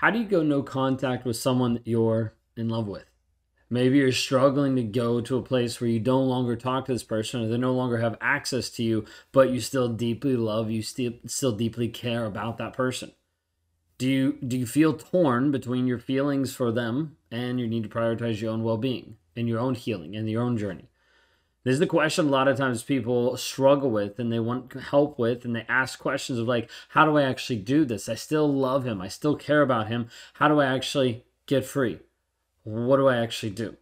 How do you go no contact with someone that you're in love with? Maybe you're struggling to go to a place where you no longer talk to this person or they no longer have access to you, but you still deeply love, you still deeply care about that person. Do you feel torn between your feelings for them and you need to prioritize your own well-being and your own healing and your own journey? This is the question a lot of times people struggle with and they want help with, and they ask questions of like, how do I actually do this? I still love him. I still care about him. How do I actually get free? What do I actually do?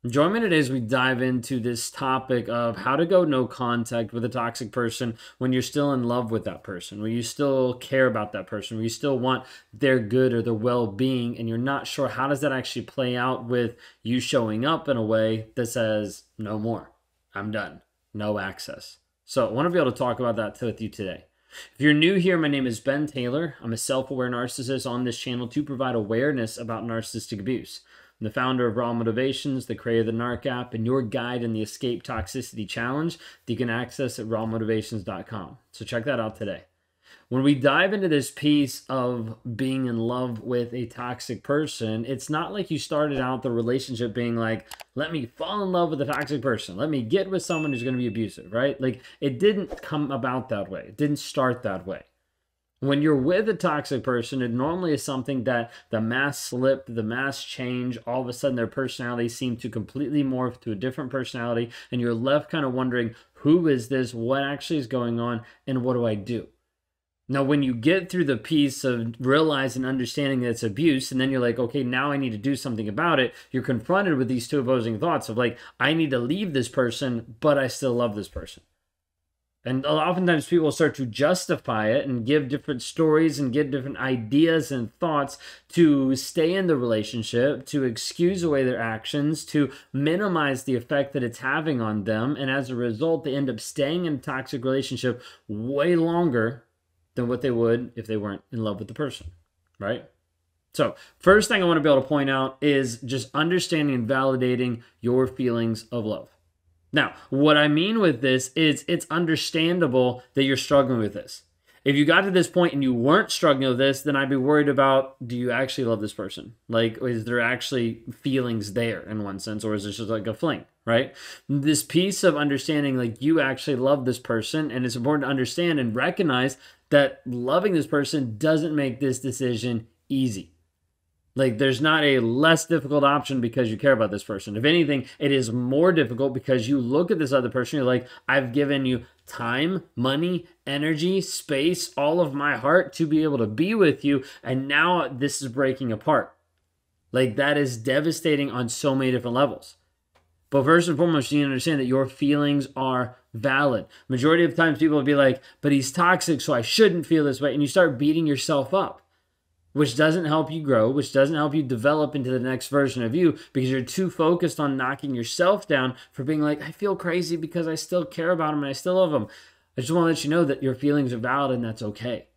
Join me today as we dive into this topic of how to go no contact with a toxic person when you're still in love with that person, when you still care about that person, when you still want their good or their well-being, and you're not sure how does that actually play out with you showing up in a way that says, no more, I'm done, no access. So I want to be able to talk about that with you today. If you're new here, my name is Ben Taylor. I'm a self-aware narcissist on this channel to provide awareness about narcissistic abuse. I'm the founder of Raw Motivations, the creator of the NARC app, and your guide in the Escape Toxicity Challenge that you can access at rawmotivations.com. So check that out today. When we dive into this piece of being in love with a toxic person, it's not like you started out the relationship being like, let me fall in love with a toxic person. Let me get with someone who's going to be abusive, right? Like, it didn't come about that way. It didn't start that way. When you're with a toxic person, it normally is something that the mask slip, the mask change, all of a sudden their personality seemed to completely morph to a different personality, and you're left kind of wondering, who is this? What actually is going on? And what do I do? Now, when you get through the piece of realizing and understanding that it's abuse, and then you're like, okay, now I need to do something about it, you're confronted with these two opposing thoughts of like, I need to leave this person, but I still love this person. And oftentimes people start to justify it and give different stories and give different ideas and thoughts to stay in the relationship, to excuse away their actions, to minimize the effect that it's having on them. And as a result, they end up staying in a toxic relationship way longer than what they would if they weren't in love with the person, right? So first thing I want to be able to point out is just understanding and validating your feelings of love. Now, what I mean with this is it's understandable that you're struggling with this. If you got to this point and you weren't struggling with this, then I'd be worried about, do you actually love this person? Like, is there actually feelings there in one sense, or is this just like a fling, right? This piece of understanding, like, you actually love this person, and it's important to understand and recognize that loving this person doesn't make this decision easy. Like, there's not a less difficult option because you care about this person. If anything, it is more difficult because you look at this other person, you're like, I've given you time, money, energy, space, all of my heart to be able to be with you, and now this is breaking apart. Like, that is devastating on so many different levels. But first and foremost, you need to understand that your feelings are valid. Majority of times people will be like, but he's toxic, so I shouldn't feel this way. And you start beating yourself up, which doesn't help you grow, which doesn't help you develop into the next version of you, because you're too focused on knocking yourself down for being like, I feel crazy because I still care about him and I still love him. I just want to let you know that your feelings are valid, and that's okay.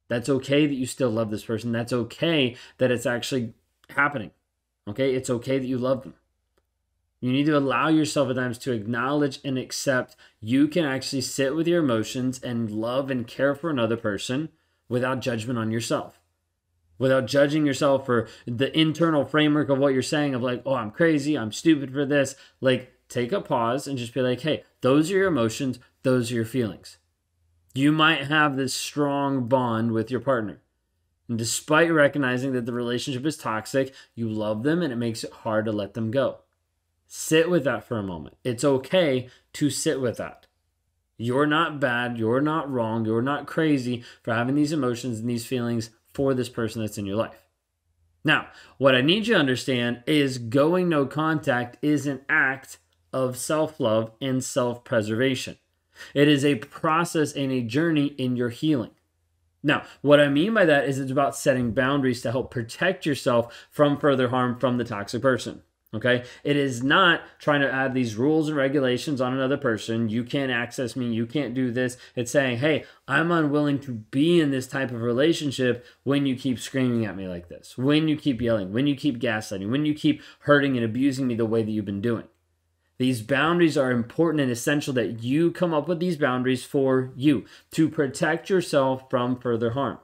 That's okay that you still love this person. That's okay that it's actually happening. Okay? It's okay that you love them. You need to allow yourself at times to acknowledge and accept you can actually sit with your emotions and love and care for another person without judgment on yourself. Without judging yourself for the internal framework of what you're saying of like, oh, I'm crazy, I'm stupid for this. Like, take a pause and just be like, hey, those are your emotions, those are your feelings. You might have this strong bond with your partner. And despite recognizing that the relationship is toxic, you love them and it makes it hard to let them go. Sit with that for a moment. It's okay to sit with that. You're not bad, you're not wrong, you're not crazy for having these emotions and these feelings for this person that's in your life. Now, what I need you to understand is going no contact is an act of self-love and self-preservation. It is a process and a journey in your healing. Now, what I mean by that is it's about setting boundaries to help protect yourself from further harm from the toxic person. Okay? It is not trying to add these rules and regulations on another person. You can't access me. You can't do this. It's saying, hey, I'm unwilling to be in this type of relationship when you keep screaming at me like this, when you keep yelling, when you keep gaslighting, when you keep hurting and abusing me the way that you've been doing. These boundaries are important and essential that you come up with these boundaries for you to protect yourself from further harm.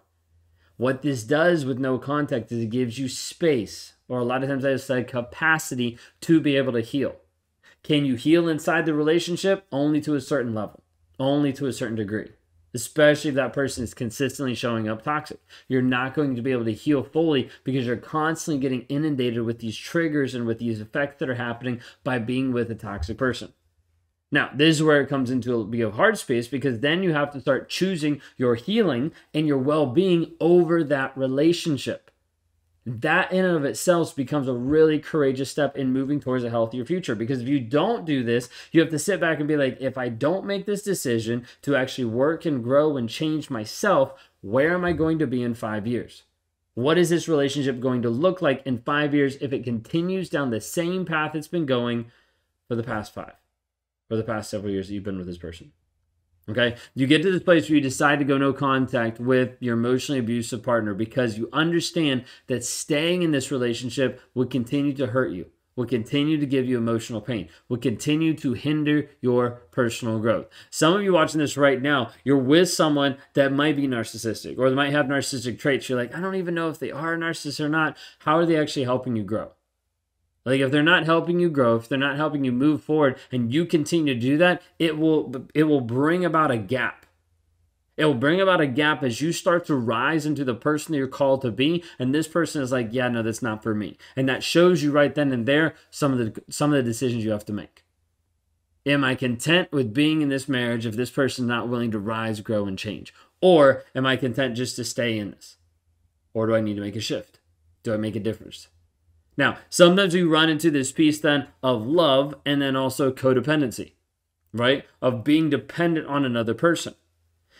What this does with no contact is it gives you space, or a lot of times I said capacity, to be able to heal. Can you heal inside the relationship? Only to a certain level, only to a certain degree, especially if that person is consistently showing up toxic. You're not going to be able to heal fully because you're constantly getting inundated with these triggers and with these effects that are happening by being with a toxic person. Now, this is where it comes into a bit of hard space, because then you have to start choosing your healing and your well-being over that relationship. That in and of itself becomes a really courageous step in moving towards a healthier future. Because if you don't do this, you have to sit back and be like, if I don't make this decision to actually work and grow and change myself, where am I going to be in 5 years? What is this relationship going to look like in 5 years if it continues down the same path it's been going for the past 5, or the past several years that you've been with this person? Okay, you get to this place where you decide to go no contact with your emotionally abusive partner because you understand that staying in this relationship would continue to hurt you, will continue to give you emotional pain, will continue to hinder your personal growth. Some of you watching this right now, you're with someone that might be narcissistic, or they might have narcissistic traits. You're like, I don't even know if they are narcissists or not. How are they actually helping you grow? Like, if they're not helping you grow, if they're not helping you move forward, and you continue to do that, it will bring about a gap. It will bring about a gap as you start to rise into the person that you're called to be, and this person is like, yeah, no, that's not for me. And that shows you right then and there some of the decisions you have to make. Am I content with being in this marriage if this person is not willing to rise, grow, and change? Or am I content just to stay in this? Or do I need to make a shift? Do I make a difference? Now, sometimes we run into this piece then of love and then also codependency, right? Of being dependent on another person.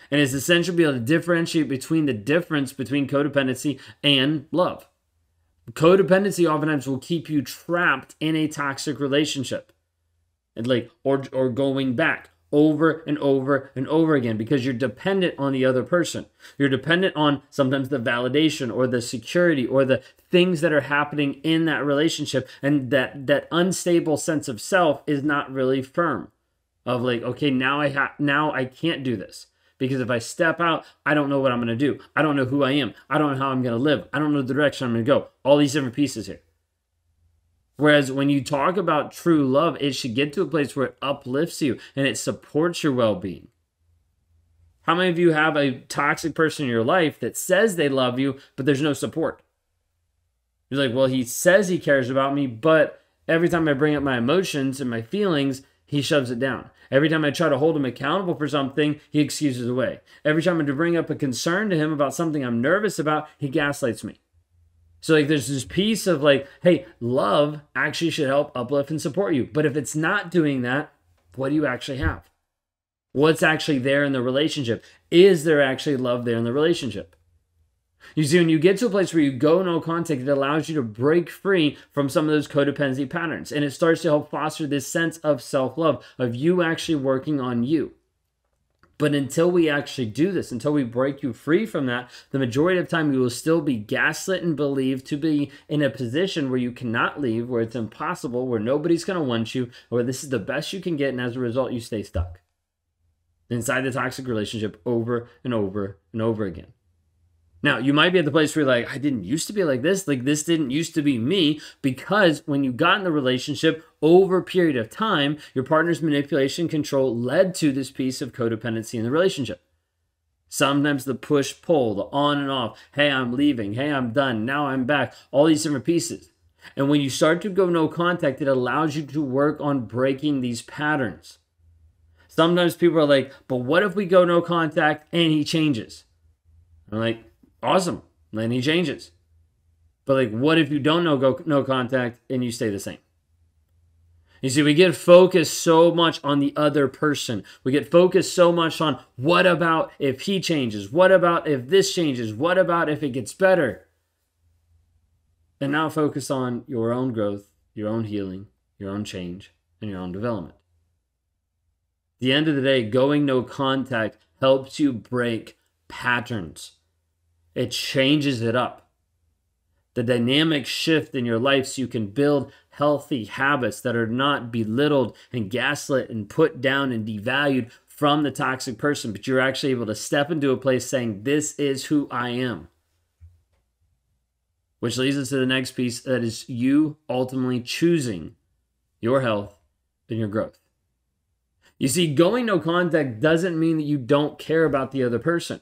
And it's essential to be able to differentiate between the difference between codependency and love. Codependency oftentimes will keep you trapped in a toxic relationship, and or going back over and over and over again, because you're dependent on the other person. You're dependent on sometimes the validation or the security or the things that are happening in that relationship. And that unstable sense of self is not really firm, of like, okay, now I can't do this, because if I step out, I don't know what I'm going to do. I don't know who I am. I don't know how I'm going to live. I don't know the direction I'm going to go. All these different pieces here. Whereas when you talk about true love, it should get to a place where it uplifts you and it supports your well-being. How many of you have a toxic person in your life that says they love you, but there's no support? You're like, well, he says he cares about me, but every time I bring up my emotions and my feelings, he shoves it down. Every time I try to hold him accountable for something, he excuses away. Every time I bring up a concern to him about something I'm nervous about, he gaslights me. So like there's this piece of like, hey, love actually should help uplift and support you. But if it's not doing that, what do you actually have? What's actually there in the relationship? Is there actually love there in the relationship? You see, when you get to a place where you go no contact, it allows you to break free from some of those codependency patterns. And it starts to help foster this sense of self-love, of you actually working on you. But until we actually do this, until we break you free from that, the majority of the time you will still be gaslit and believed to be in a position where you cannot leave, where it's impossible, where nobody's going to want you, or this is the best you can get, and as a result, you stay stuck inside the toxic relationship over and over and over again. Now, you might be at the place where you're like, I didn't used to be like this didn't used to be me, because when you got in the relationship over a period of time, your partner's manipulation control led to this piece of codependency in the relationship. Sometimes the push-pull, the on and off, hey, I'm leaving, hey, I'm done, now I'm back, all these different pieces. And when you start to go no contact, it allows you to work on breaking these patterns. Sometimes people are like, but what if we go no contact and he changes? I'm like, awesome, then he changes. But like, what if you don't go no contact and you stay the same? You see, we get focused so much on the other person. We get focused so much on what about if he changes? What about if this changes? What about if it gets better? And now focus on your own growth, your own healing, your own change, and your own development. At the end of the day, going no contact helps you break patterns. It changes it up. The dynamic shift in your life so you can build healthy habits that are not belittled and gaslit and put down and devalued from the toxic person, but you're actually able to step into a place saying, this is who I am. Which leads us to the next piece, that is you ultimately choosing your health and your growth. You see, going no contact doesn't mean that you don't care about the other person.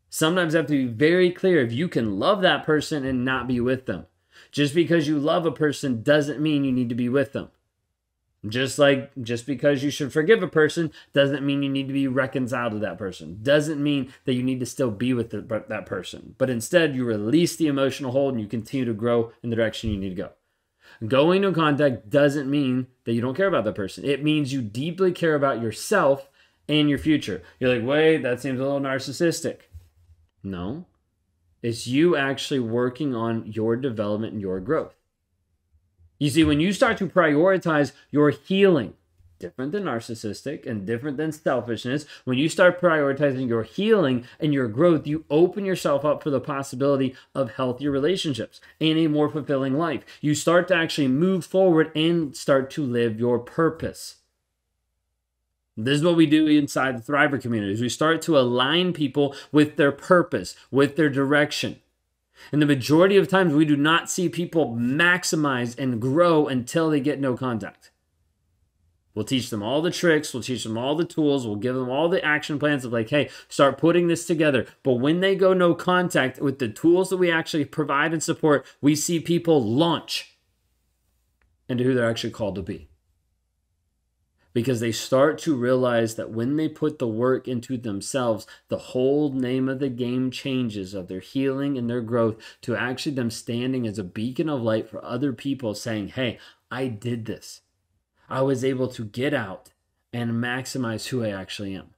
Sometimes you have to be very clear if you can love that person and not be with them. Just because you love a person doesn't mean you need to be with them. Just because you should forgive a person doesn't mean you need to be reconciled to that person. Doesn't mean that you need to still be with that person. But instead, you release the emotional hold and you continue to grow in the direction you need to go. Going no contact doesn't mean that you don't care about that person. It means you deeply care about yourself and your future. You're like, wait, that seems a little narcissistic. No, it's you actually working on your development and your growth. You see, when you start to prioritize your healing, different than narcissistic and different than selfishness, when you start prioritizing your healing and your growth, you open yourself up for the possibility of healthier relationships and a more fulfilling life. You start to actually move forward and start to live your purpose. This is what we do inside the Thriver communities. We start to align people with their purpose, with their direction. And the majority of times we do not see people maximize and grow until they get no contact. We'll teach them all the tricks. We'll teach them all the tools. We'll give them all the action plans of like, hey, start putting this together. But when they go no contact with the tools that we actually provide and support, we see people launch into who they're actually called to be. Because they start to realize that when they put the work into themselves, the whole name of the game changes of their healing and their growth to actually them standing as a beacon of light for other people saying, hey, I did this. I was able to get out and maximize who I actually am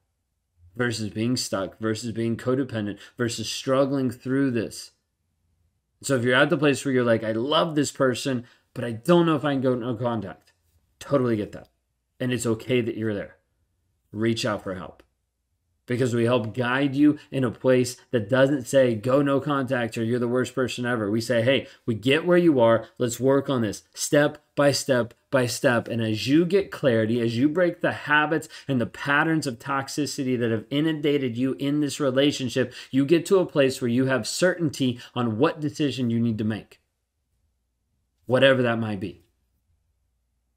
versus being stuck, versus being codependent, versus struggling through this. So if you're at the place where you're like, I love this person, but I don't know if I can go no contact, totally get that. And it's okay that you're there. Reach out for help. Because we help guide you in a place that doesn't say, go no contact or you're the worst person ever. We say, hey, we get where you are. Let's work on this step by step by step. And as you get clarity, as you break the habits and the patterns of toxicity that have inundated you in this relationship, you get to a place where you have certainty on what decision you need to make. Whatever that might be.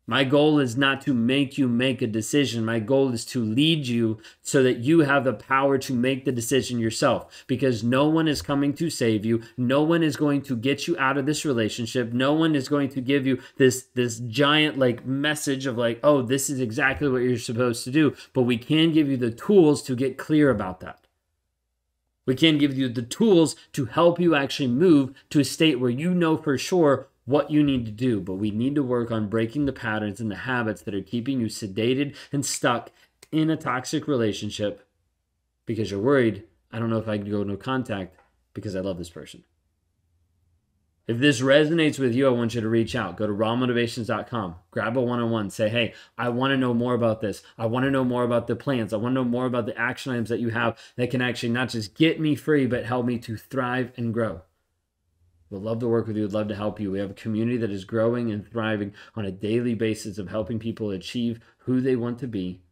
My goal is not to make you make a decision. My goal is to lead you so that you have the power to make the decision yourself, because no one is coming to save you. No one is going to get you out of this relationship. No one is going to give you this giant message of oh, this is exactly what you're supposed to do. But we can give you the tools to get clear about that. We can give you the tools to help you actually move to a state where you know for sure what you need to do, but we need to work on breaking the patterns and the habits that are keeping you sedated and stuck in a toxic relationship because you're worried, I don't know if I can go no contact because I love this person. If this resonates with you, I want you to reach out. Go to rawmotivations.com. Grab a one-on-one. Say, hey, I want to know more about this. I want to know more about the plans. I want to know more about the action items that you have that can actually not just get me free, but help me to thrive and grow. We'd love to work with you. We'd love to help you. We have a community that is growing and thriving on a daily basis of helping people achieve who they want to be,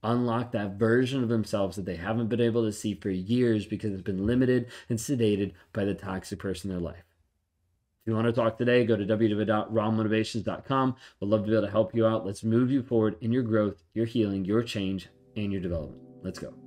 unlock that version of themselves that they haven't been able to see for years because it's been limited and sedated by the toxic person in their life. If you want to talk today, go to www.rawmotivations.com. We'd love to be able to help you out. Let's move you forward in your growth, your healing, your change, and your development. Let's go.